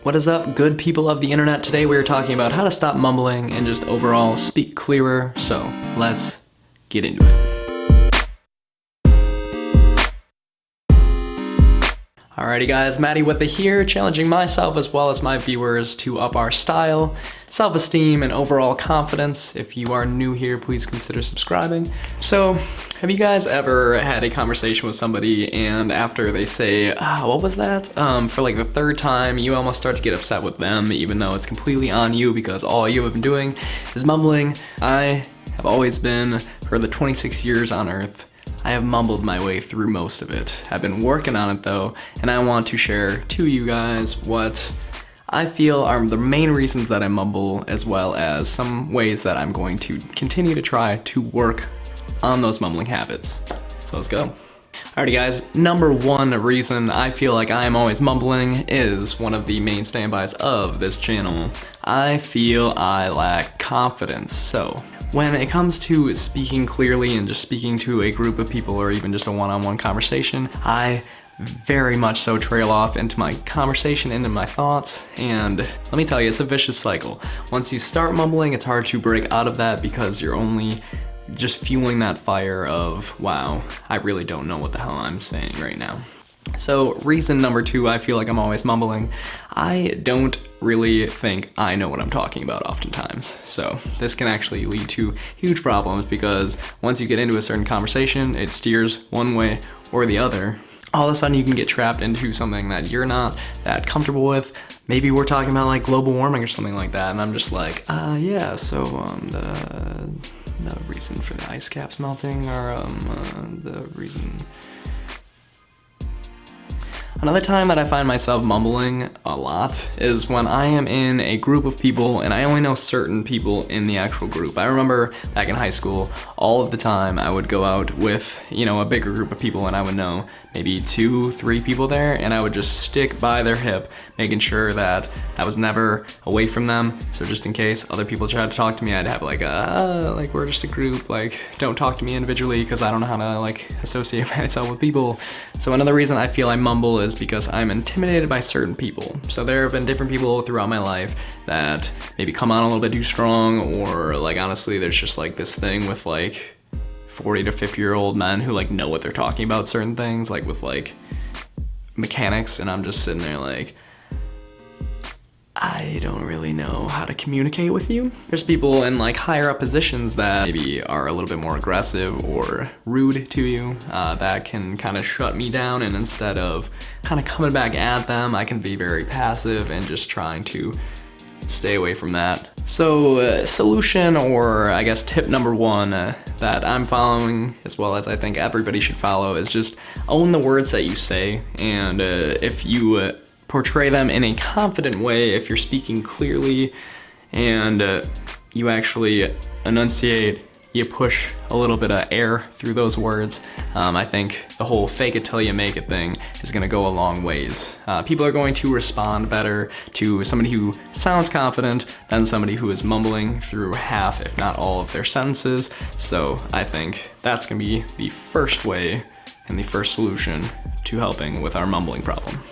What is up, good people of the internet? Today we are talking about how to stop mumbling and just overall speak clearer, so let's get into it. Alrighty guys, Matty Witha here, challenging myself as well as my viewers to up our style, self-esteem, and overall confidence. If you are new here, please consider subscribing. So, have you guys ever had a conversation with somebody and after they say, what was that? For like the third time, you almost start to get upset with them even though it's completely on you because all you have been doing is mumbling. I have always been, for the 26 years on Earth, I have mumbled my way through most of it. I've been working on it though, and I want to share to you guys what I feel are the main reasons that I mumble, as well as some ways that I'm going to continue to try to work on those mumbling habits. So let's go. Alrighty guys, number one reason I feel like I'm always mumbling is one of the main standbys of this channel. I feel I lack confidence. So when it comes to speaking clearly and just speaking to a group of people or even just a one-on-one conversation, I very much so trail off into my conversation, into my thoughts, and let me tell you, it's a vicious cycle. Once you start mumbling, it's hard to break out of that because you're only just fueling that fire of, wow, I really don't know what the hell I'm saying right now. So reason number two, I feel like I'm always mumbling. I don't really think I know what I'm talking about oftentimes. So this can actually lead to huge problems because once you get into a certain conversation, it steers one way or the other. All of a sudden you can get trapped into something that you're not that comfortable with. Maybe we're talking about like global warming or something like that, and I'm just like, yeah, so the reason for the ice caps melting, or the reason. Another time that I find myself mumbling a lot is when I am in a group of people and I only know certain people in the actual group. I remember back in high school, all of the time I would go out with, a bigger group of people and I would know maybe 2-3 people there, and I would just stick by their hip, making sure that I was never away from them. So just in case other people tried to talk to me, I'd have like we're just a group, like don't talk to me individually because I don't know how to like associate myself with people. So another reason I feel I mumble is because I'm intimidated by certain people. So there have been different people throughout my life that maybe come on a little bit too strong, or like honestly there's just like this thing with like 40 to 50-year-old men who like know what they're talking about certain things, like with like mechanics, and I'm just sitting there like, I don't really know how to communicate with you. There's people in like higher up positions that maybe are a little bit more aggressive or rude to you that can kind of shut me down, and instead of kind of coming back at them, I can be very passive and just trying to stay away from that. So solution, or I guess tip number one that I'm following, as well as I think everybody should follow, is just own the words that you say, and if you portray them in a confident way, if you're speaking clearly and you actually enunciate, you push a little bit of air through those words, I think the whole fake it till you make it thing is gonna go a long ways. People are going to respond better to somebody who sounds confident than somebody who is mumbling through half, if not all, of their sentences. So I think that's gonna be the first way and the first solution to helping with our mumbling problem.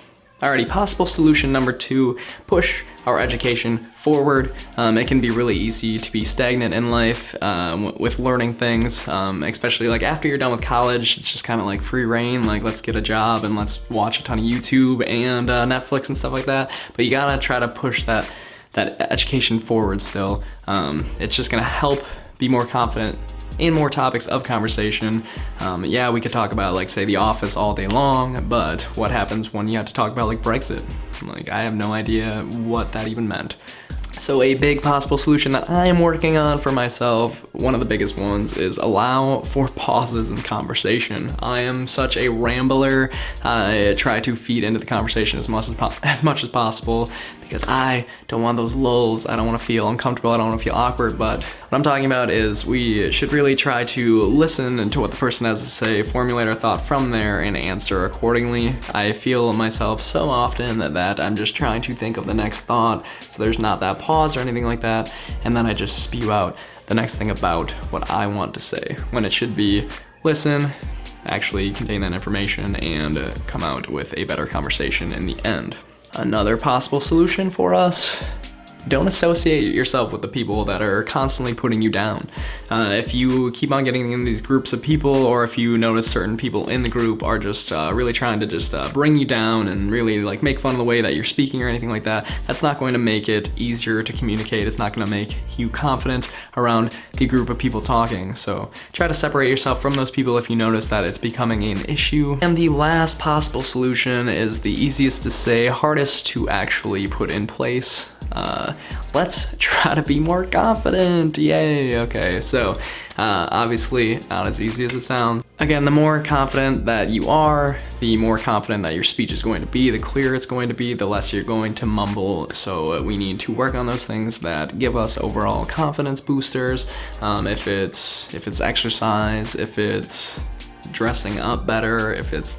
Alrighty, possible solution number two, push our education forward. It can be really easy to be stagnant in life with learning things, especially like after you're done with college. It's just kind of like free reign, like let's get a job and let's watch a ton of YouTube and Netflix and stuff like that. But you gotta try to push that education forward still. It's just gonna help be more confident in more topics of conversation. Yeah, we could talk about like say The Office all day long, but what happens when you have to talk about like Brexit? Like I have no idea what that even meant. So a big possible solution that I am working on for myself, one of the biggest ones, is allow for pauses in conversation. I am such a rambler. I try to feed into the conversation as much as possible because I don't want those lulls. I don't want to feel uncomfortable. I don't want to feel awkward. But what I'm talking about is we should really try to listen to what the person has to say, formulate our thought from there, and answer accordingly. I feel myself so often that I'm just trying to think of the next thought, so there's not that pause or anything like that, and then I just spew out the next thing about what I want to say, when it should be listen, actually contain that information, and come out with a better conversation in the end. Another possible solution for us: don't associate yourself with the people that are constantly putting you down. If you keep on getting in these groups of people, or if you notice certain people in the group are just really trying to just bring you down and really like make fun of the way that you're speaking or anything like that, that's not going to make it easier to communicate. It's not going to make you confident around the group of people talking. So try to separate yourself from those people if you notice that it's becoming an issue. And the last possible solution is the easiest to say, hardest to actually put in place. Let's try to be more confident. Yay. Okay, so obviously not as easy as it sounds. Again, the more confident that you are, the more confident that your speech is going to be, the clearer it's going to be, the less you're going to mumble. So we need to work on those things that give us overall confidence boosters. If it's exercise, if it's dressing up better, if it's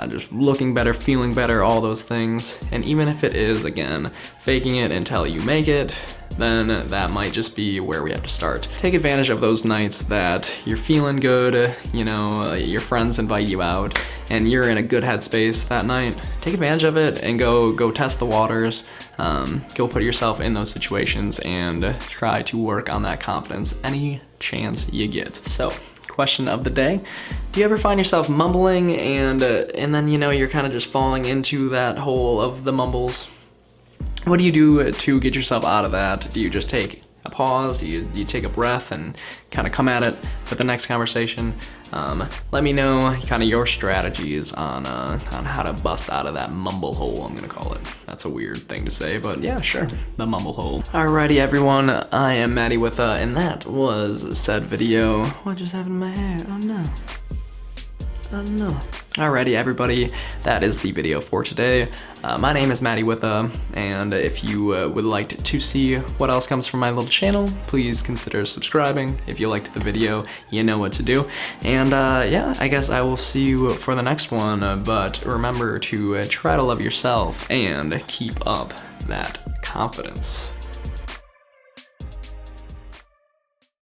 just looking better, feeling better, all those things. And even if it is, again, faking it until you make it, then that might just be where we have to start. Take advantage of those nights that you're feeling good, you know, your friends invite you out, and you're in a good headspace that night. Take advantage of it and go test the waters. Go put yourself in those situations and try to work on that confidence any chance you get. So, question of the day: do you ever find yourself mumbling and then, you know, you're kind of just falling into that hole of the mumbles? What do you do to get yourself out of that? Do you just take a pause? Do you take a breath and kind of come at it with the next conversation? Let me know kind of your strategies on how to bust out of that mumble hole, I'm gonna call it. That's a weird thing to say, but yeah, sure, the mumble hole. Alrighty everyone, I am Matty Witha, and that was said video. What just happened to my hair? Oh no. Oh no. Alrighty everybody, that is the video for today. My name is Matty Witha, and if you would like to see what else comes from my little channel, please consider subscribing. If you liked the video, you know what to do. And yeah, I guess I will see you for the next one, but remember to try to love yourself and keep up that confidence.